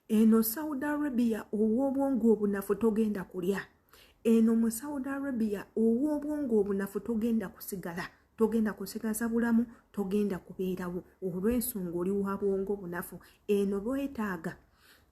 eno Saudi Arabia ow'obwongo obunafu togenda kulya. Eno mu Saudi Arabia ow'obwongo obunafu togenda kusigala. Togenda kusigaza bulamu, togenda kubeerawo olw'ensonga oli wa bwongo bunafu. Eno bwetaaga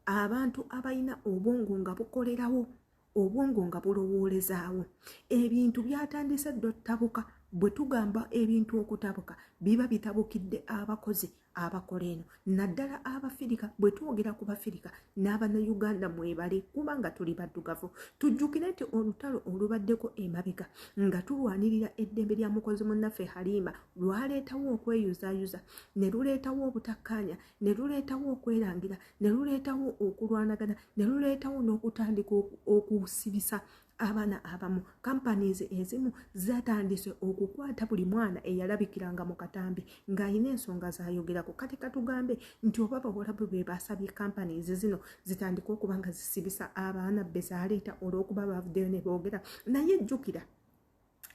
abantu abalina obwongo nga bukolerawo, obwongo nga bulowoolezaawo. Ebintu byatandise dda ottabuka. Bwe tugamba ebintu okutabuka biba bitabukidde abakozi abakola eno. Naddala Abafirika, bwe twogera ku Bafirika n'Abannayuganda mwebale kubanga tuli baddugavu. Tujjukire nti olutalo olubaddeko emabega nga tulwanirira eddembe lya mukozi munnaffe Halima lwaleetawo okweyuzaayuza, ne luleetawo obutakkaanya, ne luleetawo okwerangira, ne luleetawo okulwanagana, ne luleetawo n'okutandika okusibisa abaana abamu. Companies ezimu zatandise okukwata buli mwana eyalabikiranga mu katambi ng'alina ensonga z'ayogerako. Kati katugambe nti oba Abawarabu be basabye companies zino zitandika okuba nga zisibisa abaana be zaaleeta olw'okuba bavuddeyo ne boogera. Naye jjukira,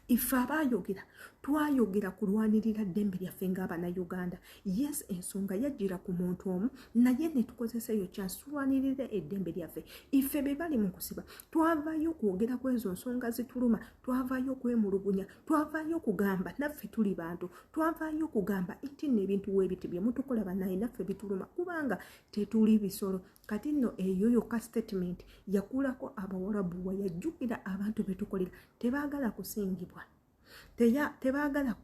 ife abaayogera twayogera kulwanirira ddembe lyaffe ng'Abannayuganda. Yes, ensonga yajjira ku muntu omu, naye ne tukozesa eyo chance tulwanirire eddembe lyaffe. Ife be bali mu kusiba twavaayo kwogera ku ezo nsonga zituluma, twavaayo kwemulugunya, twavaayo kugamba naffe tuli bantu, twavaayo kugamba nti n'ebintu weebiti bye mutukola bannaye naffe bituluma kubanga tetuli bisolo. Kati nno eyo yokka statement yakulako Abawarabu yajjukira abantu betukolera tebaagala kusingibwa, tebaagala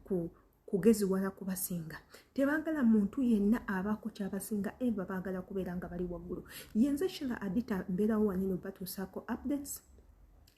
kugeziwala kubasinga, tebaagala muntu yenna abaako kyabasinga eva baagala kubeera nga bali waggulu. Yenze Sheila Adita mbeerawo wanino batuusaako updates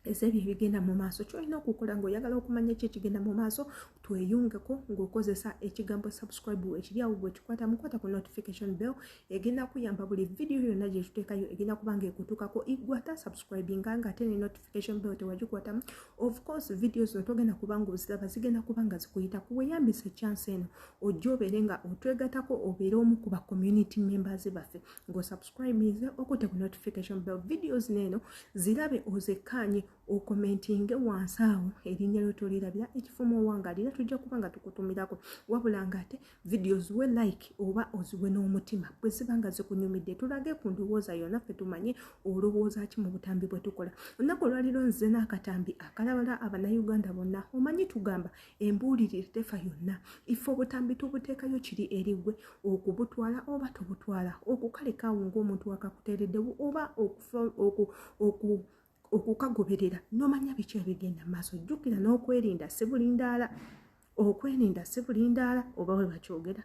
ez'ebyo ebigenda mu maaso. Kyolina okukola ng'oyagala okumanya ki ekigenda mu maaso, tweyungeko ng'okozesa ekigambo subscribe ekiri awo bwe kikwata mukwata ku notification bell. Egenda kuyamba buli video yonna gye tuteekayo egenda kuba ng'ekutuukako. Igwata subscribinga ng'ate ne notification bell tewagikwatamu. Of course videos zino togenda kuba ng'oziraba, zigenda kuba nga zikuyitako. Weeyambise chance eno ojja obeere nga otwegatako, obeere omu ku ba community members baffe ng'osubscribinze okutte ku notification bell. Videos neeno zirabe ozekkaanye okomentinge wansi awo erinnya ly'otolirabira ekifumu owangalira tujja kuba nga tukutumirako. Wabula ng'ate video ziwe like oba oziwe n'omutima bwe ziba nga zikunyumidde. Tulage ku ndowooza yonna ffe tumanye olowooza ki mu butambi bwe tukola. Olunaku olwaliro nze n'akatambi akalabala Abannayuganda bonna. Omanyi tugamba embuulirire tefa yonna. Ife obutambi tubuteekayo kiri eriggwe okubutwala oba tobutwala, okukalekaawo ng'omuntu wakakuteereddewo oba okukagoberera n'omanya biki ebigenda mu maaso. Jjukira n'okwerinda si bulindaala. Okwerinda si bulindaala oba we bakyogera.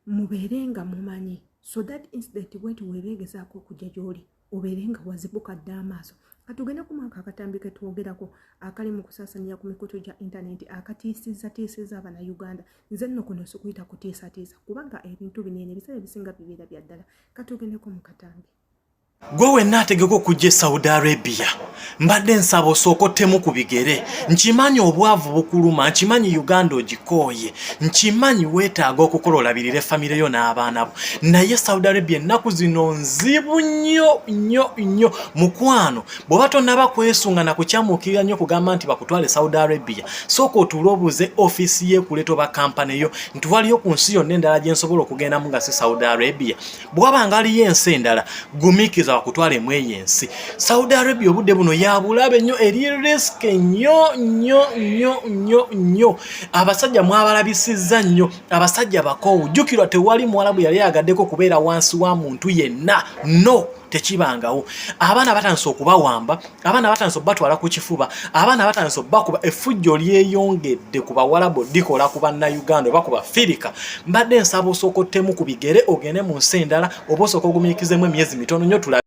Mubeere nga mumanyi so that incident bwenti weebeegezaako okujja gy'oli obeere nga wazibuka dda amaaso. Katugende ku mwaka akatambi ke twogerako akali mu kusaasanira ku mikutu gya intaneti akatiisizza Abannayuganda. Nze nno kuno sikuyita kutiisatiisa kubanga ebintu binene ebiseera ebisinga bibeera bya ddala. Katugendeko mu katambi. Gwe wenna ategeka okujja e Saudi Arabia mbadde nsaba osookotemu ku bigere. Nkimanyi obwavu bukuluma, nkimanyi Uganda ogikooye, nkimanyi weetaaga okukola olabirire famire yo n'abaana bo, naye Saudi Arabia ennaku zino nzibu nnyo mukwano. Bw'oba tonnaba kwesunga na kukyamuukirira nnyo kugamba nti bakutwale Saudi Arabia, sooka otuule obuuze ofiisi y'ekuleeta oba kampani yo nti waliyo ku nsi yonna endala gye nsobola okugendamu nga si Saudi Arabia. Bw'aba nga aliyo ensi endala gumiikiza bakutwale mu eyo ensi. Saudi Arabia obudde buno yabulabe nnyo, eri risk nnyo. Abasajja mwabalabisizza nnyo, abasajja bakoowu. Jjukirwa tewali Mwarabu yali agaddeko kubeera wansi wa muntu yenna. No, tekibangawo. Abaana batandise okubawamba, abaana batandise okubatwala ku kifuba, abaana batandise okubakuba. Effujjo lyeyongedde ku Bawarabu likola ku Bannayuganda oba ku Bafirika. Mbadde nsaba osookottemu ku bigere ogende mu nsi endala oba osooka ogumiikizemu emyezi mitono nnyo tulabe.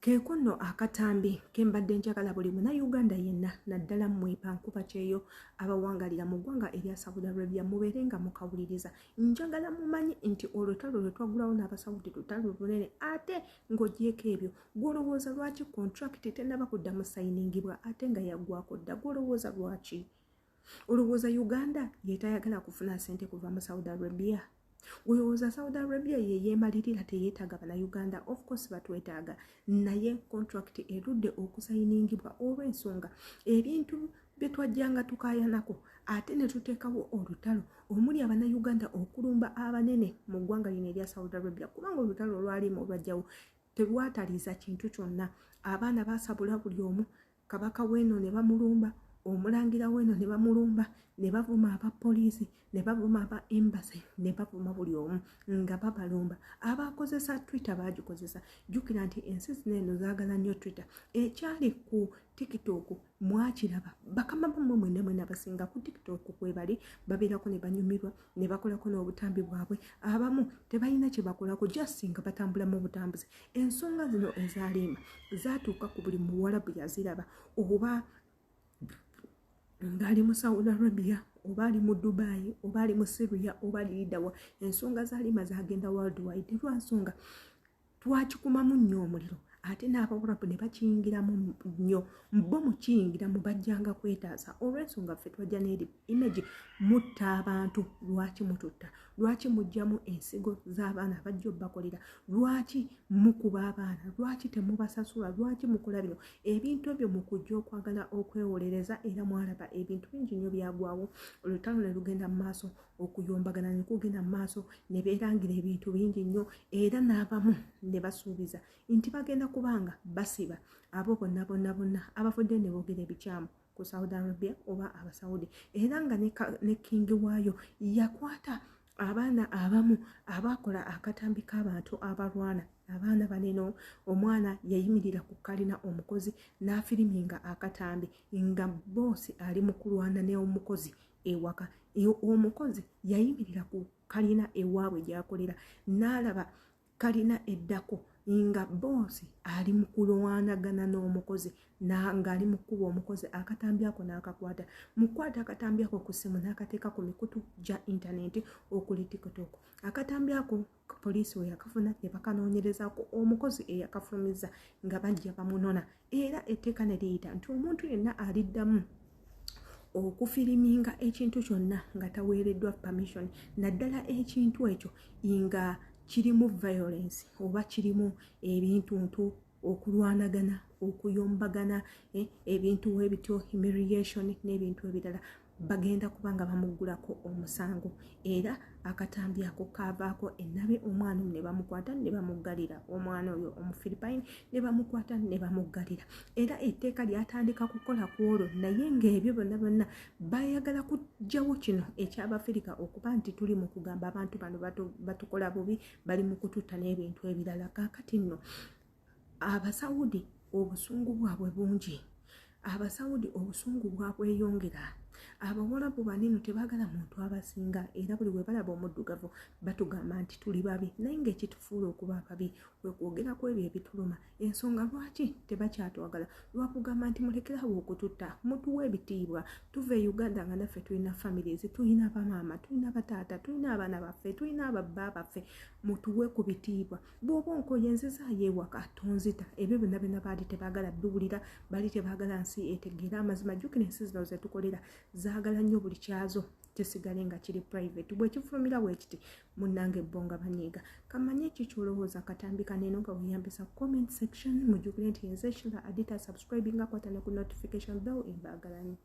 Keeko nno akatambi ke mbadde njagala buli Munnayuganda yenna naddala mmwepa nkuba kyeyo abawangalira mu ggwanga erya Saudi Arabia mubeere nga mukawuliriza. Njagala mumanyi nti olutalo lwe twagulawo n'Abasawudi lutalo lunene ate ng'ogyeko ebyo gw'olowooza lwaki contract tennaba kuddamu sayiningibwa ate nga yaggwako dda. Gw'olowooza lwaki? Olowooza Uganda yeetayagala kufuna ssente kuva mu Saudi Arabia? Gwolowooza Saudi Arabia ye yeemalirira teyeetaaga Bannayuganda? Of course batwetaaga, naye contract erudde okusayiningibwa olw'ensonga ebintu bye twajjanga tukaayanako ate ne tuteekawo olutalo omuli Abannayuganda okulumba abanene mu ggwanga lino erya Saudi Arabia kubanga olutalo olwalimu olwajjawo tebwataliza kintu kyonna. Abaana basabula buli omu, kabaka weno ne bamulumba, omulangira weno ne bamulumba, ne bavuma abapoliisi, ne bavuma aba embassy, ne bavuma buli omu nga babalumba. Abakozesa Twitter bagikozesa. Jjukira nti ensi zino zaagala nnyo Twitter. Ekyali ku TikTok mwakiraba. Bakama bammwe mwenna basinga ku TikTok kwe bali babeerako ne banyumirwa ne bakolako n'obutambi bwabwe. Abamu tebalina kye bakolako just nga batambula mu butambuzi. Ensonga zino ezaalima zaatuuka ku buli muwarabu yaziraba, oba ngali mu Saudi Arabia, oba ali mu Dubai, oba ali mu Syria, oba ali Dawa. Ensonga zaalima zagenda worldwide. Lwa nsonga twakikumamu nnyo omuliro, ate n'abawarabu ne bakiyingiramu nnyo, bo mukiyingiramu bajjanga kwetaaza. Olw'ensonga ffe twajja n'eri image mutta abantu. Lwaki mututta? Lwaki mujjamu ensigo z'abaana abajja obbakolera? Lwaki mukuba abaana? Lwaki temubasasula? Lwaki mukola bino? Ebintu ebyo mu kujja okwagala okwewolereza era mwalaba ebintu bingi nnyo byagwawo. Olutalo ne lugenda mu maaso, okuyombagana ne kugenda mu maaso, ne beerangira ebintu bingi nnyo era n'abamu ne basuubiza nti bagenda kubanga basiba abo bonna abafudde ne boogera ebikyamu ku Saudi Arabia oba Abasaudi. Era nga ne kingi waayo yakwata abaana abamu abakola akatambi k'abantu abalwana. Abaana baneno, omwana yayimirira ku kalina omukozi n'afiriminga akatambi nga boosi ali mu kulwana n'omukozi ewaka. Omukozi yayimirira ku kalina ewaabwe gy'akolera n'alaba kalina eddako nga boosi ali mu kulwanagana n'omukozi nga ali mu kkuba omukozi. Akatambi ako n'akakwata. Mukwata akatambi ako ku ssimu n'akateeka ku mikutu gya intaneti okuli TikTok. Akatambi ako poliisi we yakafuna ne bakanoonyerezaako omukozi eyakafulumiza nga bajja bamunona. Era etteeka ne liyita nti omuntu yenna aliddamu okufiriminga ekintu kyonna nga taweereddwa permission, naddala ekintu ekyo nga kirimu violence oba kirimu ebintuntu, okulwanagana, okuyombagana, ebintu webityo humiliation n'ebintu ebirala, bagenda kubanga bamuggulako omusango. Era akatambi ako kaavaako ennabe. Omwana ne bamukwata ne bamuggalira. Omwana oyo Omufiripine ne bamukwata ne bamuggalira. Era etteeka lyatandika kukola ku olwo, naye ng'ebyo bonna bayagala kuggyawo kino eky'Abafirika okuba nti tuli mu kugamba abantu bano batukola bubi, bali mu kututta n'ebintu ebirala. Kaakati nno Abasawudi obusungu bwabwe bungi. Abasawudi obusungu bwabweyongera. Abawarabu banene tebaagala muntu abasinga era buli we balaba omuddugavu batugamba nti tuli babi. Naye ng'ekitufuula okuba ababi kwe kwogera ku ebyo ebituluma. Ensonga lwaki tebakyatwagala? Lwakugamba nti mulekerawo okututta, mutuwe ebitiibwa. Tuve e Uganda nga naffe tulina families, tulina bamaama, tulina bataata, tulina abaana baffe, tulina ababba baffe. Mutuwe ku bitiibwa. Bw'oba onkoyenzezaayo ewaka tonzita. Ebyo byonna baali tebaagala biwulira, baali tebaagala nsi etegeera amazima. Jjukira ensi zino ze tukolera zaagala nnyo buli kyazo kisigale nga kiri private. Bwe kifulumira bwekiti munnange ebbonga banyiiga. Kamanye ki kyolowooza akatambi kaneno nga weyambisa comment section. Mujjukire nti nze Sheila Adita, subscribing akwata ne ku notification bell embaagala nnyo.